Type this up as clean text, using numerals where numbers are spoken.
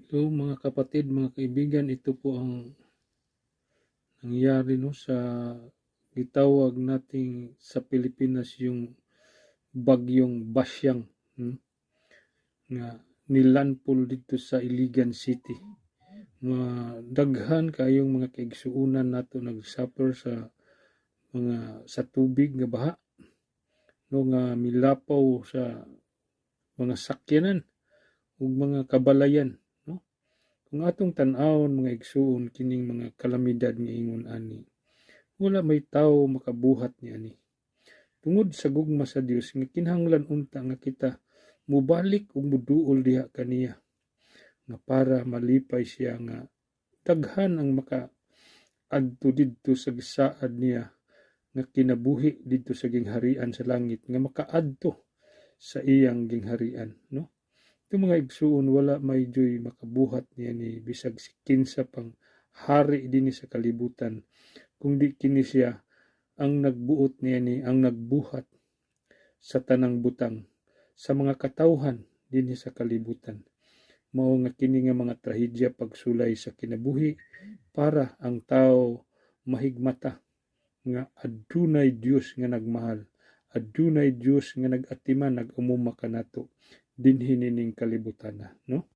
So mga kapatid, mga kaibigan, ito po ang nangyari sa gitawag nating sa Pilipinas yung bagyong Basyang, nga nilandfall dito sa Iligan City. Daghan kayong mga kaigsuunan nato nagsuffer sa tubig nga baha, nga milapaw sa mga sakyanan ug mga kabalayan. Kung atong tan-awon mga igsuon kining mga kalamidad nga ingon ani, wala may tawo makabuhat niani. Tungod sa gugma sa Dios nga kinahanglan unta nga kita mubalik ug muduol diha kaniya, nga para malipay siya nga daghan ang makaadto didto sa gisaad niya nga kinabuhi didto sa gingharian sa langit, nga makaadto sa iyang gingharian. Itong mga igsuon, wala may joy makabuhat niya ni bisag si kinsa pang hari dinhi sa kalibutan, kundi kini siya ang nagbuot niya ni, ang nagbuhat sa tanang butang, sa mga katawhan dinhi sa kalibutan. Mao nga kini nga mga trahedya pagsulay sa kinabuhi para ang tao mahigmata nga adunay Dios nga nagmahal, adunay Dios nga nag-atiman, nag-umuma kanato dinhi nining kalibutan,